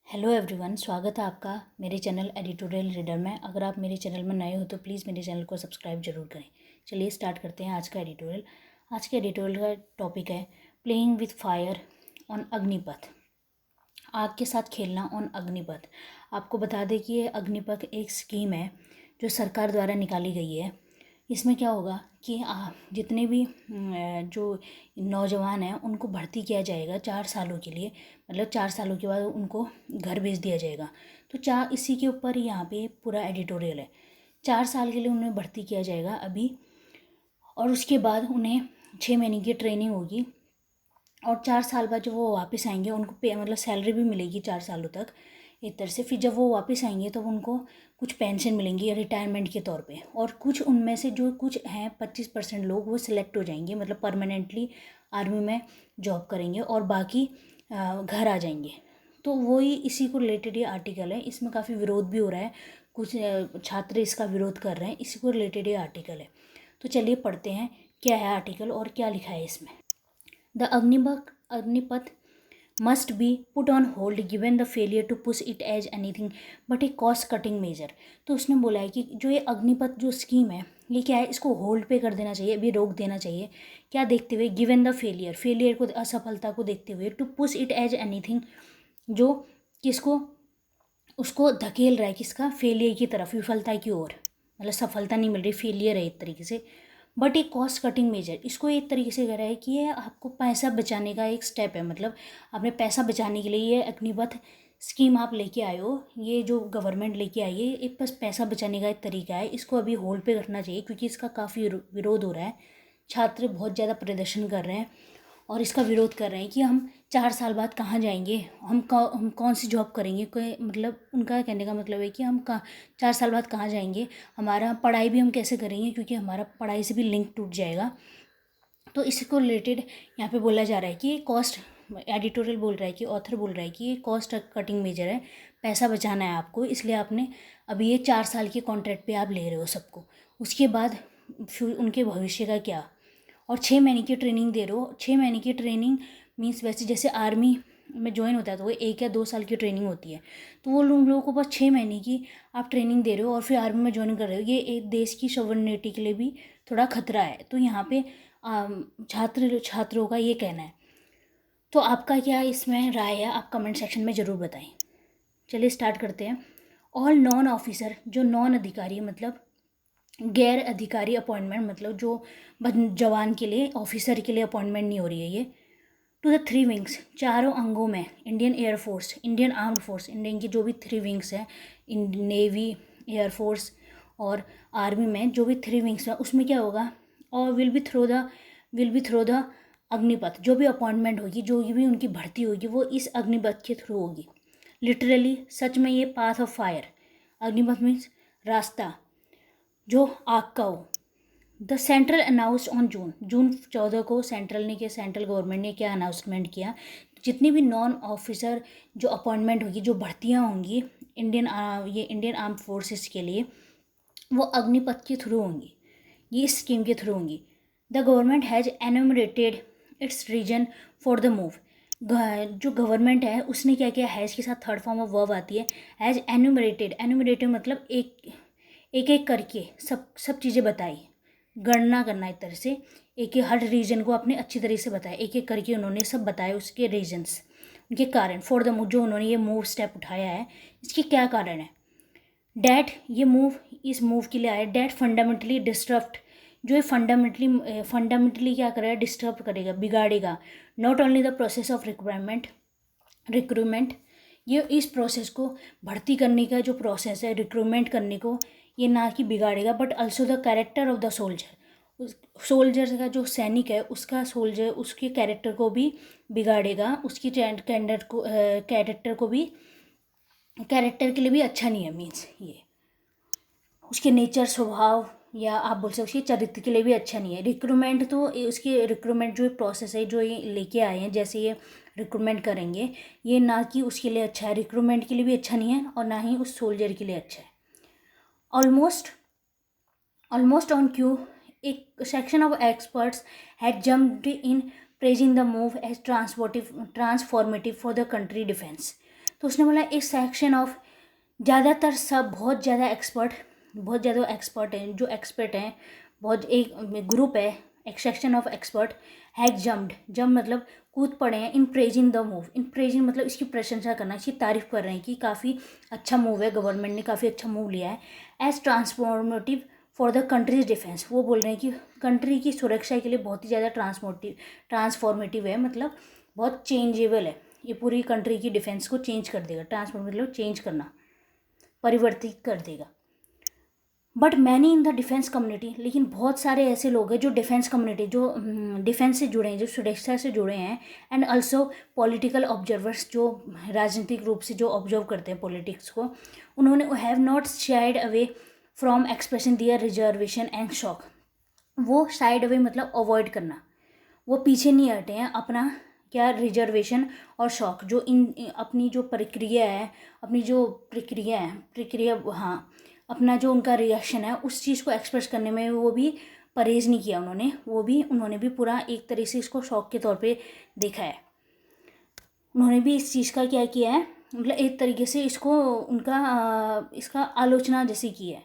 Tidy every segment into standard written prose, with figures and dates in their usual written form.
Hello everyone, स्वागत है आपका मेरे चैनल एडिटोरियल रीडर में। अगर आप मेरे चैनल में नए हो तो प्लीज़ मेरे चैनल को सब्सक्राइब जरूर करें। चलिए स्टार्ट करते हैं आज का एडिटोरियल। आज के एडिटोरियल का टॉपिक है playing with fire on Agnipath. आग के साथ खेलना ऑन अग्निपथ। आपको बता दें कि ये अग्निपथ एक स्कीम है जो सरकार द्वारा निकाली गई है। इसमें क्या होगा कि जितने भी जो नौजवान हैं उनको भर्ती किया जाएगा 4 सालों के लिए। मतलब 4 सालों के बाद उनको घर भेज दिया जाएगा। तो इसी के ऊपर यहाँ पे पूरा एडिटोरियल है। 4 साल के लिए उन्हें भर्ती किया जाएगा अभी, और उसके बाद उन्हें 6 महीने की ट्रेनिंग होगी। और 4 साल बाद जब वो वापस आएंगे उनको मतलब सैलरी भी मिलेगी 4 सालों तक एक तरह से। फिर जब वो वापस आएंगे तो उनको कुछ पेंशन मिलेंगी रिटायरमेंट के तौर पे। और कुछ उनमें से जो कुछ हैं 25% लोग वो सिलेक्ट हो जाएंगे, मतलब परमानेंटली आर्मी में जॉब करेंगे, और बाकी घर आ जाएंगे। तो वही इसी को रिलेटेड ये आर्टिकल है। इसमें काफ़ी विरोध भी हो रहा है, कुछ छात्र इसका विरोध कर रहे हैं। इसी को रिलेटेड ये आर्टिकल है। तो चलिए पढ़ते हैं क्या है आर्टिकल और क्या लिखा है इसमें। The Agnipath must be put on hold given the failure to push it as anything but a cost cutting measure। तो उसने बोला है कि जो ये अग्निपथ जो स्कीम है ये क्या है, इसको होल्ड पे कर देना चाहिए, अभी रोक देना चाहिए। क्या देखते हुए? गिवन द फेलियर को, असफलता को देखते हुए, to push it as anything, जो किसको उसको धकेल रहा है, किसका? फेलियर की तरफ, विफलता की ओर। मतलब सफलता नहीं मिल रही, फेलियर है एक तरीके से। बट एक कॉस्ट कटिंग मेजर, इसको एक तरीके से कह रहा है कि ये आपको पैसा बचाने का एक स्टेप है। मतलब आपने पैसा बचाने के लिए ये अग्निपथ स्कीम आप लेके आए हो, ये जो गवर्नमेंट लेके आई है, एक बस पैसा बचाने का एक तरीका है। इसको अभी होल्ड पे रखना चाहिए क्योंकि इसका काफ़ी विरोध हो रहा है। छात्र बहुत ज़्यादा प्रदर्शन कर रहे हैं और इसका विरोध कर रहे हैं कि हम 4 साल बाद कहाँ जाएंगे, हम कौन सी जॉब करेंगे। कोई मतलब उनका कहने का मतलब है कि हम 4 साल बाद कहाँ जाएंगे, हमारा पढ़ाई भी हम कैसे करेंगे, क्योंकि हमारा पढ़ाई से भी लिंक टूट जाएगा। तो इसको रिलेटेड यहाँ पे बोला जा रहा है कि ये कॉस्ट, एडिटोरियल बोल रहा है कि ऑथर बोल रहा है कि ये कॉस्ट कटिंग मेजर है, पैसा बचाना है आपको, इसलिए आपने अभी ये 4 साल के कॉन्ट्रैक्ट पे आप ले रहे हो सबको। उसके बाद फिर उनके भविष्य का क्या? और 6 महीने की ट्रेनिंग दे रहे हो। 6 महीने की ट्रेनिंग मीन्स वैसे जैसे आर्मी में ज्वाइन होता है तो वो 1 या 2 साल की ट्रेनिंग होती है। तो वो लोगों को बस 6 महीने की आप ट्रेनिंग दे रहे हो और फिर आर्मी में ज्वाइन कर रहे हो। ये एक देश की सॉवरेनिटी के लिए भी थोड़ा खतरा है। तो यहाँ पे छात्रों का ये कहना है। तो आपका क्या इसमें राय है, आप कमेंट सेक्शन में ज़रूर बताएं। चलिए स्टार्ट करते हैं। ऑल नॉन ऑफिसर, जो नॉन अधिकारी मतलब गैर अधिकारी अपॉइंटमेंट, मतलब जो जवान के लिए, ऑफिसर के लिए अपॉइंटमेंट नहीं हो रही है ये। टू द 3 विंग्स, चारों अंगों में, Indian air force, Indian armed force, Indian की जो भी 3 विंग्स हैं, नेवी, एयरफोर्स और आर्मी में जो भी 3 विंग्स हैं, उसमें क्या होगा? और will be throw the Agnipath, जो भी अपॉइंटमेंट होगी, जो भी उनकी भर्ती होगी, वो इस अग्निपथ के थ्रू होगी। लिटरली सच में ये path of fire, Agnipath means रास्ता जो आग का हो। The central announced on June 14 को सेंट्रल ने, क्या सेंट्रल गवर्नमेंट ने क्या अनाउंसमेंट किया? जितनी भी नॉन ऑफिसर जो अपॉइंटमेंट होगी, जो भर्तियां होंगी इंडियन आर्म फोर्सेस के लिए, वो अग्निपथ के थ्रू होंगी, ये इस स्कीम के थ्रू होंगी। The government has enumerated its reason for the move. जो गवर्नमेंट है उसने क्या किया? हैज़ के साथ थर्ड फॉर्म ऑफ वर्ब आती है। हैज़ एनुमरेटेड मतलब एक एक करके सब चीज़ें बताई, गणना करना एक तरह से। एक हर रीजन को अपने अच्छी तरीके से बताया, एक एक करके उन्होंने सब बताया, उसके रीजन्स, उनके कारण। फॉर द मूव, जो उन्होंने ये मूव स्टेप उठाया है, इसके क्या कारण है? डैट, ये मूव इस मूव के लिए आया। डैट फंडामेंटली डिस्टर्ब, जो ये फंडामेंटली क्या करेगा? डिस्टर्ब करेगा, बिगाड़ेगा। Not only the process of recruitment, ये इस प्रोसेस को, भर्ती करने का जो प्रोसेस है, रिक्रूटमेंट करने को, ये ना कि बिगाड़ेगा, but also the character of the soldier, soldier का जो सैनिक है उसका, सोल्जर उसके कैरेक्टर को भी बिगाड़ेगा, उसकी कैरेक्टर को भी, कैरेक्टर के लिए भी अच्छा नहीं है। मीन्स ये उसके नेचर, स्वभाव, या आप बोल सकते उसके चरित्र के लिए भी अच्छा नहीं है। रिक्रूटमेंट तो उसकी रिक्रूटमेंट जो प्रोसेस है जो ये लेके आए हैं, जैसे ये रिक्रूटमेंट करेंगे, ये ना कि उसके लिए अच्छा है, रिक्रूटमेंट के लिए भी अच्छा नहीं है और ना ही उस सोल्जर के लिए अच्छा है। ऑलमोस्ट ऑन क्यू, एक section of experts had jumped in praising the move as transformative for the country defense। तो उसने बोला एक सेक्शन ऑफ, ज़्यादातर सब बहुत ज़्यादा एक्सपर्ट हैं, जो एक्सपर्ट हैं, बहुत एक ग्रुप है, एक section of expert has jump मतलब कूद पड़े हैं in praising the move. In praising मतलब इसकी प्रशंसा करना, इसकी तारीफ़ कर रहे हैं कि काफ़ी अच्छा मूव है, गवर्नमेंट ने काफ़ी अच्छा मूव लिया है as transformative for the country's defence. वो बोल रहे हैं कि कंट्री की सुरक्षा के लिए बहुत ही ज़्यादा ट्रांसफॉर्मेटिव है, मतलब बहुत चेंजेबल है, ये पूरी कंट्री की डिफेंस को चेंज कर देगा। ट्रांसफॉर्म मतलब चेंज करना, परिवर्तित कर देगा। But many in the defence community, लेकिन बहुत सारे ऐसे लोग हैं जो डिफेंस कम्युनिटी, जो डिफेंस से जुड़े हैं, जो सुरक्षा से जुड़े हैं, एंड ऑल्सो पॉलिटिकल ऑब्जर्वर्स, जो राजनीतिक रूप से जो ऑब्जर्व करते हैं पॉलिटिक्स को, उन्होंने have not shied away from expressing their reservation and shock. वो साइड अवे मतलब अवॉइड करना, वो पीछे नहीं हटे हैं अपना क्या रिजर्वेशन और शौक, जो अपनी जो प्रक्रिया हाँ, अपना जो उनका रिएक्शन है उस चीज़ को एक्सप्रेस करने में वो भी परहेज़ नहीं किया उन्होंने भी पूरा एक तरह से इसको शौक के तौर पे देखा है। उन्होंने भी इस चीज़ का क्या किया है, मतलब एक तरीके से इसको इसका आलोचना जैसी की है।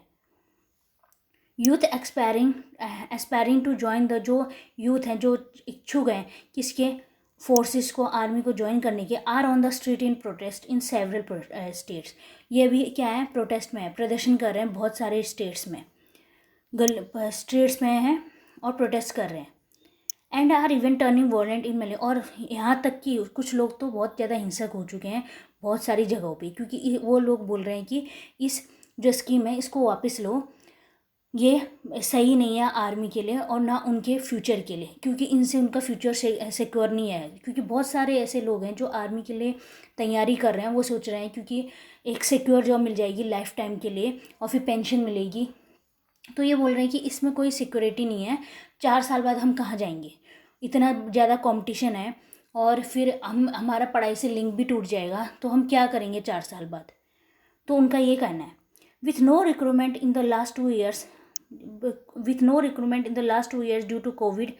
Youth aspiring to join the, जो यूथ हैं, जो इच्छुक हैं किसके, फोर्सेस को, आर्मी को ज्वाइन करने के, are on the street in protest in several states. ये भी क्या है, प्रोटेस्ट में है, प्रदर्शन कर रहे हैं बहुत सारे स्टेट्स में, स्टेट्स में हैं और प्रोटेस्ट कर रहे हैं। And are even turning violent in melee, और यहाँ तक कि कुछ लोग तो बहुत ज़्यादा हिंसक हो चुके हैं बहुत सारी जगहों पे, क्योंकि वो लोग बोल रहे हैं कि इस जो स्कीम है इसको वापस लो, ये सही नहीं है आर्मी के लिए और ना उनके फ्यूचर के लिए, क्योंकि इनसे उनका फ्यूचर सिक्योर नहीं है। क्योंकि बहुत सारे ऐसे लोग हैं जो आर्मी के लिए तैयारी कर रहे हैं, वो सोच रहे हैं क्योंकि एक सिक्योर जॉब मिल जाएगी लाइफ टाइम के लिए और फिर पेंशन मिलेगी, तो ये बोल रहे हैं कि इसमें कोई सिक्योरिटी नहीं है, 4 साल बाद हम कहाँ जाएंगे, इतना ज़्यादा कंपटीशन है, और फिर हमारा पढ़ाई से लिंक भी टूट जाएगा, तो हम क्या करेंगे 4 साल बाद। तो उनका ये कहना है। With no recruitment in the last 2 years due to Covid,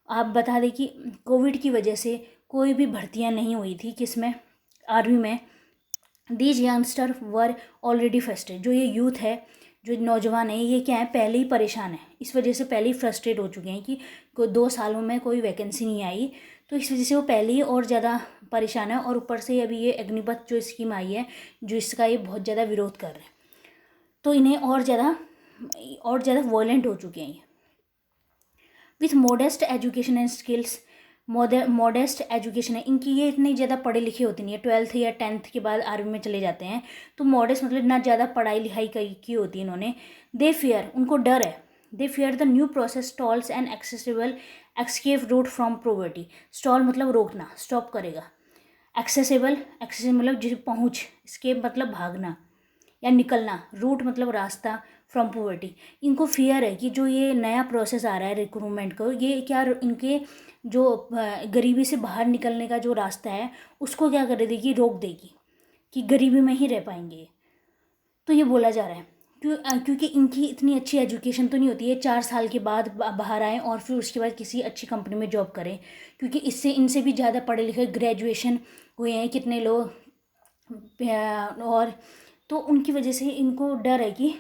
आप बता दें कि कोविड की वजह से कोई भी भर्तियां नहीं हुई थी किसमें, आर्मी में। These youngster were already frustrate, जो ये यूथ है, जो नौजवान है, ये क्या है, पहले ही परेशान है, इस वजह से पहले ही फ्रस्ट्रेट हो चुके हैं कि 2 सालों में कोई वैकेंसी नहीं आई, तो इस वजह से वो पहले ही और ज़्यादा परेशान है। और ऊपर से अभी ये अग्निपथ जो स्कीम आई है, जो इसका ये बहुत ज़्यादा विरोध कर रहे हैं, तो इन्हें और ज़्यादा वॉयलेंट हो चुके हैं ये। With modest education and skills, modest education है इनकी, ये इतने ज़्यादा पढ़े लिखे होते नहीं है, 12th या 10th के बाद आर्मी में चले जाते हैं, तो मॉडेस्ट मतलब ना ज़्यादा पढ़ाई लिखाई की होती है इन्होंने। दे फियर, उनको डर है, दे fear the new process stalls and accessible escape route from poverty. Stall मतलब रोकना, स्टॉप करेगा। एक्सेसिबल मतलब जिस पहुँच, escape मतलब भागना या निकलना, रूट मतलब रास्ता, फ्रॉम पॉवर्टी। इनको फियर है कि जो ये नया प्रोसेस आ रहा है रिक्रूटमेंट को, ये क्या इनके जो गरीबी से बाहर निकलने का जो रास्ता है उसको क्या कर देगी, रोक देगी, कि गरीबी में ही रह पाएंगे। तो ये बोला जा रहा है क्योंकि इनकी इतनी अच्छी एजुकेशन तो नहीं होती है, 4 साल के बाद बाहर आएँ और फिर उसके बाद किसी अच्छी कंपनी में जॉब करें, क्योंकि इनसे भी ज़्यादा पढ़े लिखे ग्रेजुएशन हुए हैं कितने लोग, और तो उनकी वजह से इनको डर है कि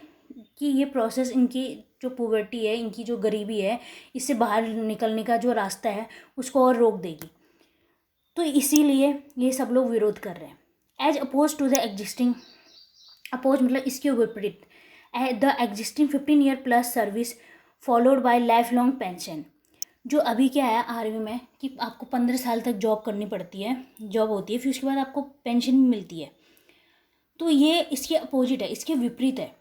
ये प्रोसेस, इनकी जो पॉवर्टी है, इनकी जो गरीबी है, इससे बाहर निकलने का जो रास्ता है उसको और रोक देगी। तो इसीलिए ये सब लोग विरोध कर रहे हैं। As oppose to the existing, oppose मतलब इसके विपरीत, the existing 15 year plus service followed by life long pension. जो अभी क्या है आर्मी में कि आपको 15 साल तक जॉब करनी पड़ती है, जॉब होती है, फिर उसके बाद आपको पेंशन भी मिलती है, तो ये इसके अपोजिट है, इसके विपरीत है।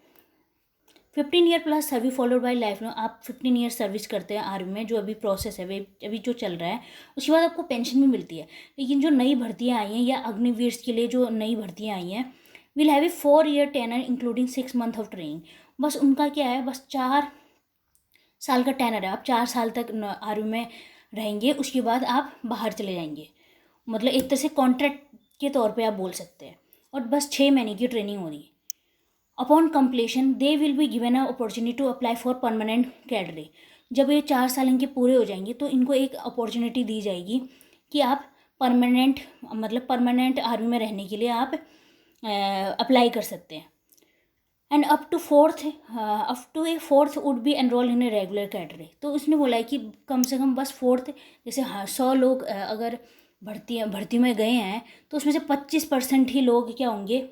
15 year plus service followed by life long, आप 15 ईयर सर्विस करते हैं आर्मी में, जो अभी प्रोसेस है अभी जो चल रहा है, उसके बाद आपको पेंशन भी मिलती है। लेकिन जो नई भर्तियाँ आई हैं या अग्निवीर के लिए जो नई भर्तियाँ आई हैं, will have a 4 year tenure including 6 months of training. बस उनका क्या है, बस 4 साल का टेनर है, आप 4 साल तक आर्मी में रहेंगे, उसके बाद आप बाहर चले जाएंगे, मतलब एक तरह से कॉन्ट्रैक्ट के तौर पे आप बोल सकते हैं, और बस 6 महीने की ट्रेनिंग हो रही है। Upon completion they will be given a opportunity to apply for permanent cadre. जब ये 4 साल इनके पूरे हो जाएंगे तो इनको एक अपॉर्चुनिटी दी जाएगी कि आप परमानेंट आर्मी में रहने के लिए आप अप्लाई कर सकते हैं। And up to a fourth would be enrol in a regular category. तो उसने बोला है कि कम से कम बस फोर्थ, जैसे 100 लोग अगर भर्ती में गए हैं तो उसमें से 25% ही लोग क्या होंगे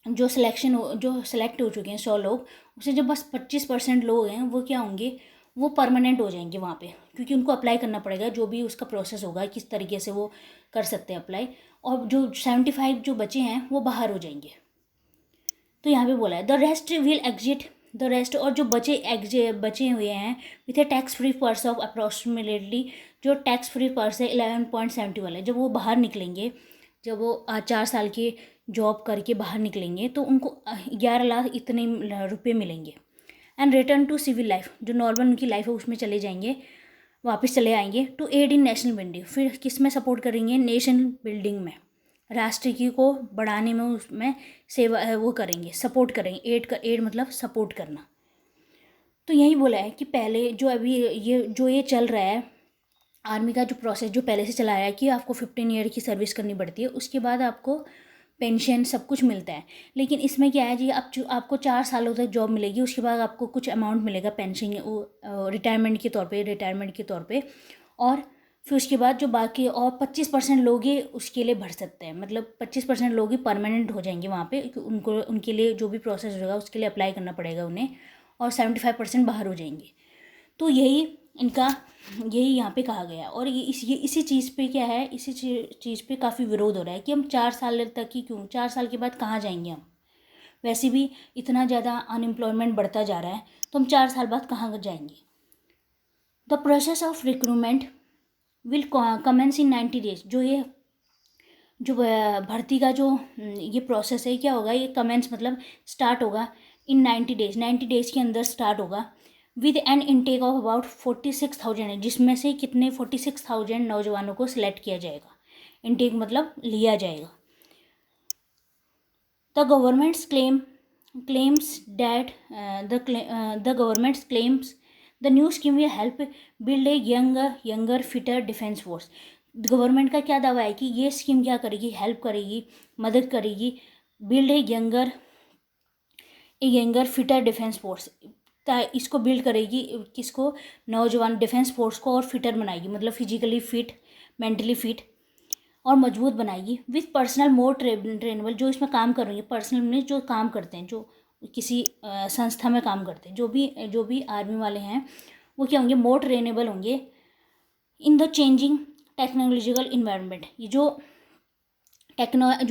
जो सेलेक्ट हो चुके हैं। 100 लोग, उससे जो बस 25% लोग हैं वो क्या होंगे, वो परमानेंट हो जाएंगे वहाँ पे, क्योंकि उनको अप्लाई करना पड़ेगा। जो भी उसका प्रोसेस होगा किस तरीके से वो कर सकते हैं अप्लाई, और जो 75 जो बचे हैं वो बाहर हो जाएंगे। तो यहाँ पे बोला है the rest will exit the rest, और जो बचे हुए हैं with A tax free purse of approximately, जो टैक्स फ्री पर्स है 11.70 वाला है। जब वो बाहर निकलेंगे, जब वो 4 साल के जॉब करके बाहर निकलेंगे तो उनको 11 लाख इतने रुपये मिलेंगे। And return to civil life, जो नॉर्मल उनकी लाइफ है उसमें चले जाएंगे, वापस चले आएंगे। To aid in national building, फिर किस में सपोर्ट करेंगे, नेशन बिल्डिंग में, राष्ट्र की को बढ़ाने में, उसमें सेवा वो करेंगे, सपोर्ट करेंगे। एड मतलब सपोर्ट करना। तो यही बोला है कि पहले जो अभी ये चल रहा है आर्मी का जो प्रोसेस जो पहले से चला आया है कि आपको 15 ईयर की सर्विस करनी पड़ती है, उसके बाद आपको पेंशन सब कुछ मिलता है। लेकिन इसमें क्या है जी, आपको 4 सालों तक जॉब मिलेगी, उसके बाद आपको कुछ अमाउंट मिलेगा पेंशन, रिटायरमेंट के तौर पे। और फिर उसके बाद जो बाकी और 25% लोग ही उसके लिए भर सकते हैं, मतलब 25% लोग ही परमानेंट हो जाएंगे वहाँ पे, उनके लिए जो भी प्रोसेस होगा उसके लिए अप्लाई करना पड़ेगा उन्हें, और 75% बाहर हो जाएंगे। तो यही यहाँ पे कहा गया है। और ये इसी चीज़ पे क्या है, इसी चीज़ पे काफ़ी विरोध हो रहा है कि हम 4 साल तक ही क्यों, 4 साल के बाद कहाँ जाएंगे हम, वैसे भी इतना ज़्यादा अनएम्प्लॉयमेंट बढ़ता जा रहा है, तो हम 4 साल बाद कहाँ जाएंगे। The process of recruitment will commence in 90 days, जो भर्ती का जो ये प्रोसेस है क्या होगा, ये कमेंस मतलब स्टार्ट होगा इन 90 डेज के अंदर स्टार्ट होगा, with an intake of about 46,000, जिसमें से कितने 46,000 नौजवानों को सिलेक्ट किया जाएगा। इनटेक मतलब लिया जाएगा। The governments claims that the government claims the new scheme will help build a younger fitter defense force। Government का क्या दावा है कि ये स्कीम क्या करेगी, हेल्प करेगी, मदद करेगी, build a younger fitter defence force, इसको बिल्ड करेगी, किसको, नौजवान डिफेंस फोर्स को, और फिटर बनाएगी, मतलब फिजिकली फिट, मेंटली फिट और मजबूत बनाएगी। विथ पर्सनल मोर ट्रेनेबल, जो इसमें काम कर रही है पर्सनल में, जो काम करते हैं, जो किसी संस्था में काम करते हैं, जो भी आर्मी वाले हैं वो क्या होंगे, मोर ट्रेनेबल होंगे in the changing technological environment. ये जो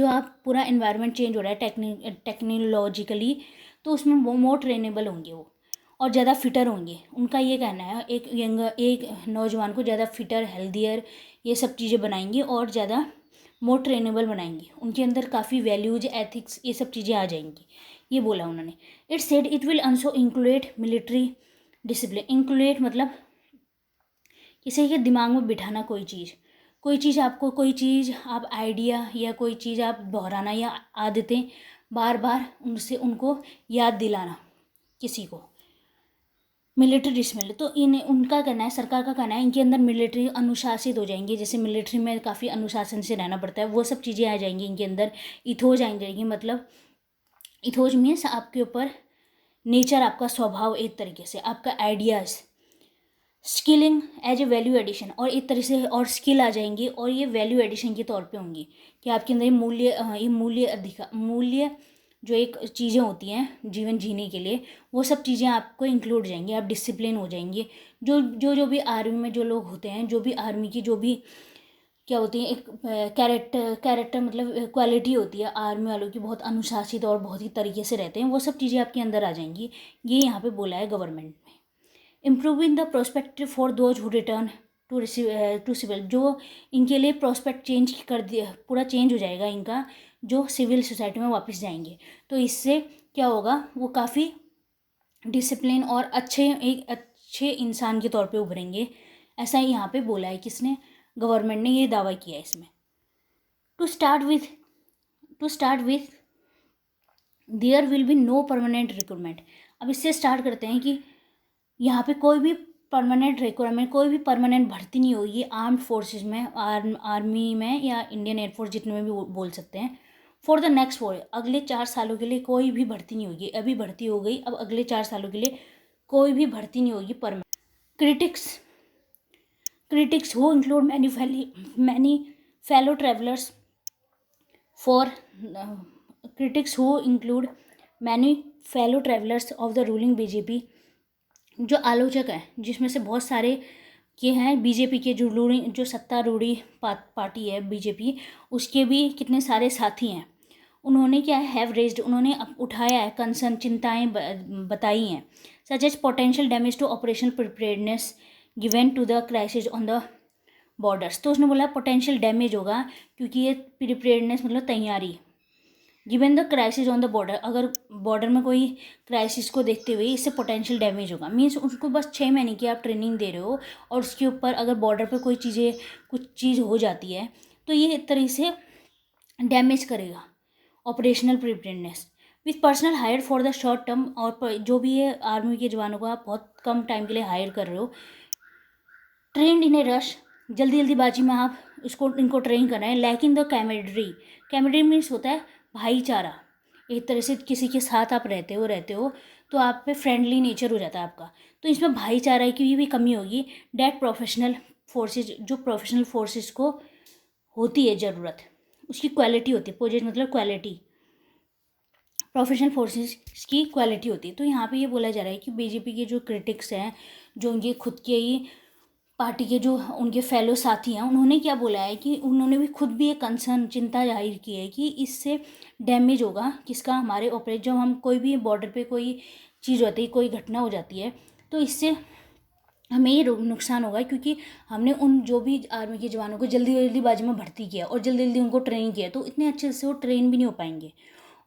आप पूरा इन्वायरमेंट चेंज हो रहा है टेक्नोलॉजिकली, तो उसमें वो मोर ट्रेनेबल होंगे वो, और ज़्यादा फिटर होंगे। उनका ये कहना है एक नौजवान को ज़्यादा फिटर, हेल्दियर, ये सब चीज़ें बनाएंगी और ज़्यादा मोर ट्रेनेबल बनाएंगी। उनके अंदर काफ़ी वैल्यूज, एथिक्स, ये सब चीज़ें आ जाएंगी, ये बोला उन्होंने। It said it will also include military discipline. Include मतलब किसी के दिमाग में बिठाना कोई चीज़ आप आइडिया या कोई चीज़ आप दोहराना या आदतें बार बार उनको याद दिलाना किसी को। मिलिट्री डिसिप्लिन, तो उनका कहना है, सरकार का कहना है, इनके अंदर मिलिट्री अनुशासित हो जाएंगे। जैसे मिलिट्री में काफ़ी अनुशासन से रहना पड़ता है, वो सब चीज़ें आ जाएंगी इनके अंदर। इथोज आ जाएंगी, मतलब इथोज मीन्स आपके ऊपर नेचर, आपका स्वभाव, एक तरीके से आपका ideas. Skilling as a value addition, और एक तरह से और स्किल आ जाएंगी, और ये वैल्यू एडिशन के तौर पे होंगी कि आपके अंदर मूल्य जो एक चीज़ें होती हैं जीवन जीने के लिए, वो सब चीज़ें आपको इंक्लूड हो जाएंगी। आप डिसिप्लिन हो जाएंगे। जो भी आर्मी में जो लोग होते हैं, जो भी आर्मी की जो भी क्या होती है, एक कैरेक्टर मतलब क्वालिटी होती है आर्मी वालों की, बहुत अनुशासित और बहुत ही तरीके से रहते हैं, वो सब चीज़ें आपके अंदर आ जाएंगी। ये यहाँ पे बोला है गवर्नमेंट में। Improving the prospective for those who return to civil, जो इनके लिए प्रोस्पेक्ट चेंज कर दिया, पूरा चेंज हो जाएगा इनका, जो सिविल सोसाइटी में वापस जाएंगे। तो इससे क्या होगा, वो काफ़ी डिसिप्लिन और एक अच्छे इंसान के तौर पे उभरेंगे। ऐसा ही यहाँ पे बोला है, किसने, गवर्नमेंट ने ये दावा किया है इसमें। To start with there will be no permanent recruitment. अब इससे स्टार्ट करते हैं कि यहाँ पे कोई भी परमानेंट रिक्वायरमेंट, कोई भी परमानेंट भर्ती नहीं होगी आर्म्ड फोर्सेस में, आर्मी में या इंडियन एयरफोर्स, जितने में भी बोल सकते हैं, फॉर द नेक्स्ट 4, अगले 4 सालों के लिए कोई भी भर्ती नहीं होगी। अभी भर्ती हो गई, अब अगले 4 सालों के लिए कोई भी भर्ती नहीं होगी permanent. Critics who include many fellow travelers for critics who include many fellow travelers of the ruling BJP, जो आलोचक हैं जिसमें से बहुत सारे ये हैं बीजेपी के जो सत्तारूढ़ी पार्टी है बीजेपी, उसके भी कितने सारे साथी हैं। उन्होंने क्या हैव रेज्ड, उन्होंने उठाया है कंसर्न, चिंताएं बताई हैं, such as potential damage to operational preparedness given to the crisis on the borders. तो उसने बोला पोटेंशियल डैमेज होगा क्योंकि ये प्रिपेयर्डनेस मतलब तैयारी, given the crisis on the border, अगर बॉर्डर में कोई क्राइसिस को देखते हुए इससे पोटेंशियल डैमेज होगा। मीन्स उसको बस 6 महीने की आप ट्रेनिंग दे रहे हो और उसके ऊपर अगर बॉर्डर पर कुछ चीज़ हो जाती है तो ये एक तरह से डैमेज करेगा operational preparedness. With personnel hire for the short term, और जो भी ये आर्मी के जवानों को आप बहुत कम टाइम के लिए हायर कर रहे हो, ट्रेंड इन ए रश, जल्दीबाजी में आप इनको ट्रेन कर रहे हैं। लैकिंग द कैमरेडरी मीन्स होता है भाईचारा, एक तरह से किसी के साथ आप रहते हो तो आप पे फ्रेंडली नेचर हो जाता है आपका, तो इसमें भाईचारा की भी कमी होगी। डैट प्रोफेशनल फोर्सेज, जो प्रोफेशनल फोर्सेज को होती है ज़रूरत, उसकी क्वालिटी होती है। पोजेज मतलब क्वालिटी, प्रोफेशनल फोर्सेस की क्वालिटी होती है। तो यहाँ पे ये बोला जा रहा है कि बीजेपी के जो क्रिटिक्स हैं, जो उनके खुद के ही पार्टी के जो उनके फेलो साथी हैं, उन्होंने क्या बोला है कि उन्होंने भी खुद भी एक कंसर्न, चिंता जाहिर की है कि इससे डैमेज होगा किसका, हमारे ऑपरेट, जब हम कोई भी बॉर्डर पे कोई चीज़ होती है, कोई घटना हो जाती है तो इससे हमें ये नुकसान होगा क्योंकि हमने उन जो भी आर्मी के जवानों को जल्दीबाजी में भर्ती किया और जल्दी उनको ट्रेन किया, तो इतने अच्छे से वो ट्रेन भी नहीं हो पाएंगे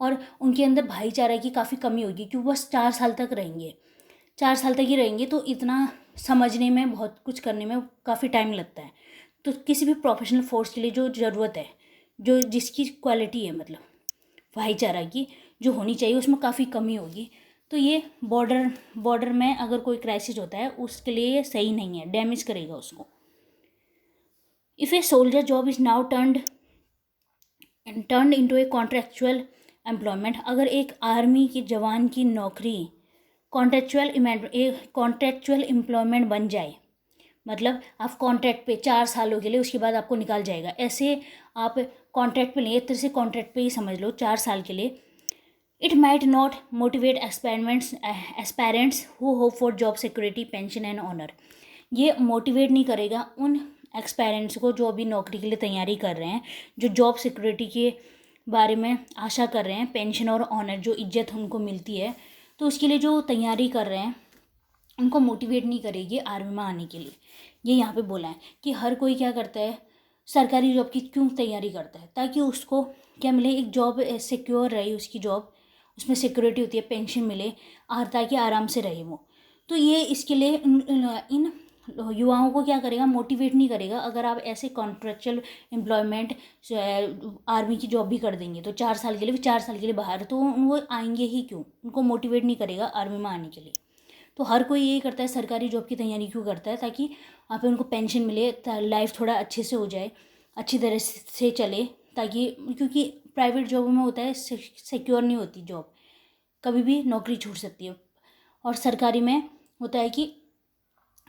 और उनके अंदर भाईचारा की काफ़ी कमी होगी क्योंकि बस 4 साल तक रहेंगे, 4 साल तक ही रहेंगे, तो इतना समझने में, बहुत कुछ करने में काफ़ी टाइम लगता है। तो किसी भी प्रोफेशनल फोर्स के लिए जो ज़रूरत है, जो जिसकी क्वालिटी है मतलब भाईचारा की जो होनी चाहिए, उसमें काफ़ी कमी होगी। तो ये बॉर्डर में अगर कोई क्राइसिस होता है उसके लिए ये सही नहीं है, डैमेज करेगा उसको। If a soldier job is now turned into A contractual employment, अगर एक आर्मी के जवान की नौकरी कॉन्ट्रेक्चुअल एम्प्लॉयमेंट बन जाए, मतलब आप कॉन्ट्रैक्ट पे 4 सालों के लिए, उसके बाद आपको निकाल जाएगा, ऐसे आप कॉन्ट्रैक्ट पे लें, एक तरह से कॉन्ट्रैक्ट पे ही समझ लो 4 साल के लिए। It might not motivate aspirants who hope for job security, pension and honour, ये मोटिवेट नहीं करेगा उन एक्सपेरेंट्स को जो अभी नौकरी के लिए तैयारी कर रहे हैं, जो जॉब सिक्योरिटी के बारे में आशा कर रहे हैं, पेंशन और ऑनर जो इज्जत उनको मिलती है, तो उसके लिए जो तैयारी कर रहे हैं उनको मोटिवेट नहीं करेगी आर्मी में आने के लिए। ये यहाँ पे बोला है कि हर कोई क्या करता है, सरकारी जॉब की क्यों तैयारी करता है, ताकि उसको क्या मिले, एक जॉब सिक्योर रहे, उसकी जॉब उसमें सिक्योरिटी होती है, पेंशन मिले, ताकि आराम से रहे वो। तो ये इसके लिए इन युवाओं को क्या करेगा, मोटिवेट नहीं करेगा। अगर आप ऐसे कॉन्ट्रेक्चुअल एम्प्लॉयमेंट आर्मी की जॉब भी कर देंगे तो 4 साल के लिए, 4 साल के लिए बाहर, तो वो आएंगे ही क्यों, उनको मोटिवेट नहीं करेगा आर्मी में आने के लिए। तो हर कोई यही करता है, सरकारी जॉब की तैयारी क्यों करता है, ताकि वहाँ पे उनको पेंशन मिले, लाइफ थोड़ा अच्छे से हो जाए, अच्छी तरह से चले, ताकि क्योंकि प्राइवेट जॉबों में होता है सिक्योर नहीं होती जॉब, कभी भी नौकरी छूट सकती है, और सरकारी में होता है कि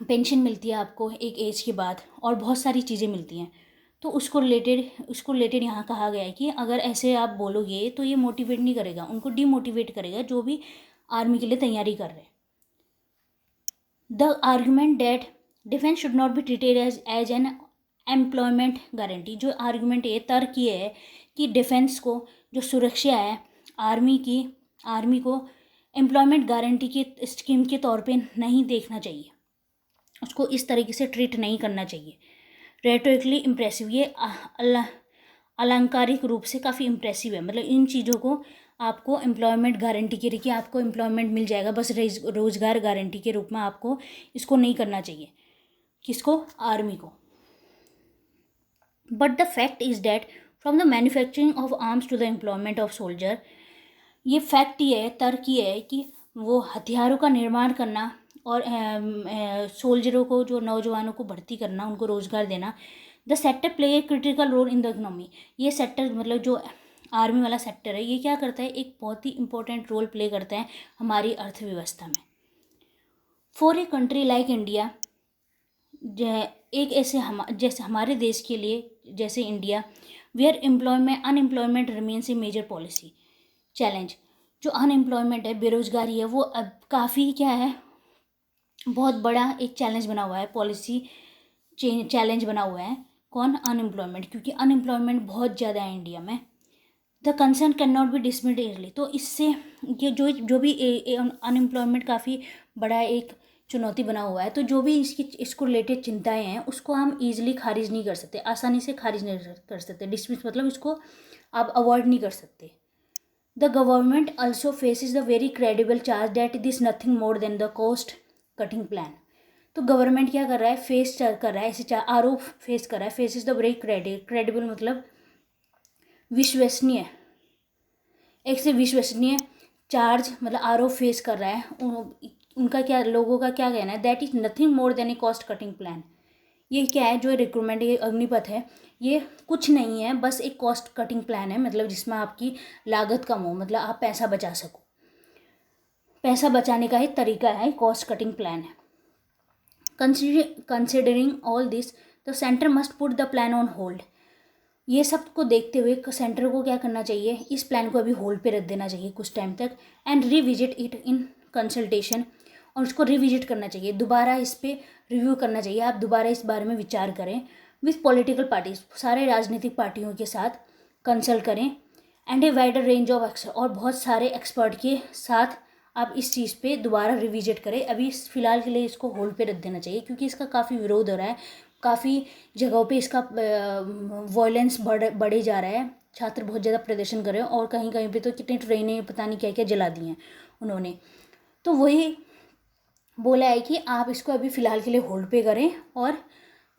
पेंशन मिलती है आपको एक एज के बाद और बहुत सारी चीज़ें मिलती हैं। तो उसको रिलेटेड यहाँ कहा गया है कि अगर ऐसे आप बोलोगे तो ये मोटिवेट नहीं करेगा, उनको डीमोटिवेट करेगा जो भी आर्मी के लिए तैयारी कर रहे हैं। The argument that defence should not be treated as an employment guarantee, जो आर्गूमेंट ये तर्क ये है कि डिफेंस को, जो सुरक्षा है आर्मी को एम्प्लॉयमेंट गारंटी की स्कीम के तौर पे नहीं देखना चाहिए, उसको इस तरीके से ट्रीट नहीं करना चाहिए। रेटोरिकली इम्प्रेसिव, ये अलंकारिक रूप से काफ़ी इम्प्रेसिव है, मतलब इन चीज़ों को आपको एम्प्लॉयमेंट गारंटी के लिए कि आपको एम्प्लॉयमेंट मिल जाएगा, बस रोज़गार गारंटी के रूप में आपको इसको नहीं करना चाहिए, किसको, आर्मी को। But the fact is that from the manufacturing of arms to the employment of soldier, ये फैक्ट ये है, तर्क ये है कि वो हथियारों का निर्माण करना और सोल्जरों को, जो नौजवानों को भर्ती करना, उनको रोज़गार देना, the sector play a critical role in the economy, ये सेक्टर मतलब जो आर्मी वाला सेक्टर है, ये क्या करता है, एक बहुत ही इंपॉर्टेंट रोल प्ले करता है हमारी अर्थव्यवस्था में। For a country like India, एक ऐसे जैसे हमारे देश के लिए जैसे India, where unemployment remains a major policy challenge. जो अनएम्प्लॉयमेंट है, बेरोजगारी है, वो अब काफ़ी क्या है, बहुत बड़ा एक चैलेंज बना हुआ है, पॉलिसी चैलेंज बना हुआ है। कौन? अनएम्प्लॉयमेंट, क्योंकि अनएम्प्लॉयमेंट बहुत ज़्यादा है इंडिया में। The concern can not be dismissed easily. तो इससे ये जो भी अनएम्प्लॉयमेंट काफ़ी बड़ा एक चुनौती बना हुआ है, तो जो भी इसको रिलेटेड चिंताएं हैं उसको हम ईजिली खारिज नहीं कर सकते, आसानी से खारिज नहीं कर सकते। डिसमिस मतलब इसको आप अवॉइड नहीं कर सकते। The government also faces the very credible charge that it is nothing more than the cost cutting plan. तो गवर्नमेंट क्या कर रहा है, फेस कर रहा है, ऐसे आरोप फेस कर रहा है। Face is the very credible मतलब विश्वसनीय, एक से विश्वसनीय चार्ज मतलब आरोप फेस कर रहा है। उनका क्या, लोगों का क्या कहना है, that is nothing more than A cost cutting plan. ये क्या है, जो रिक्रूटमेंट, ये अग्निपथ है, ये कुछ नहीं है, बस एक कॉस्ट कटिंग प्लान है, मतलब जिसमें आपकी लागत कम हो, मतलब आप पैसा बचा सको। पैसा बचाने का एक तरीका है, कॉस्ट कटिंग प्लान है। Considering all this, the centre must put the plan on hold. ये सब को देखते हुए सेंटर को क्या करना चाहिए, इस प्लान को अभी होल्ड पे रख देना चाहिए कुछ टाइम तक, and revisit it in consultation, और उसको रिविजिट करना चाहिए, दोबारा इस पर रिव्यू करना चाहिए। आप दोबारा इस बारे में विचार करें विथ पॉलिटिकल पार्टीज, सारे राजनीतिक पार्टियों के साथ कंसल्ट करें, and a wider range of expert, और बहुत सारे एक्सपर्ट के साथ आप इस चीज़ पे दोबारा रिविजिट करें। अभी फ़िलहाल के लिए इसको होल्ड पे रख देना चाहिए, क्योंकि इसका काफ़ी विरोध हो रहा है, काफ़ी जगहों पे इसका वॉयलेंस बढ़े जा रहा है। छात्र बहुत ज़्यादा प्रदर्शन कर रहे हैं, और कहीं कहीं पे तो कितनी ट्रेनें पता नहीं क्या क्या जला दी हैं उन्होंने। तो वही बोला है कि आप इसको अभी फ़िलहाल के लिए होल्ड पे करें, और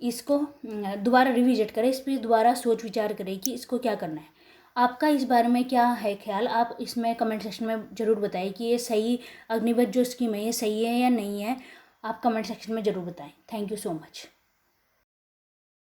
इसको दोबारा रिविजिट करें, इस पर दोबारा सोच विचार करें कि इसको क्या करना है। आपका इस बारे में क्या है ख्याल, आप इसमें कमेंट सेक्शन में ज़रूर बताएं कि ये सही, अग्निपथ जो स्कीम है ये सही है या नहीं है। आप कमेंट सेक्शन में ज़रूर बताएं। Thank you so much.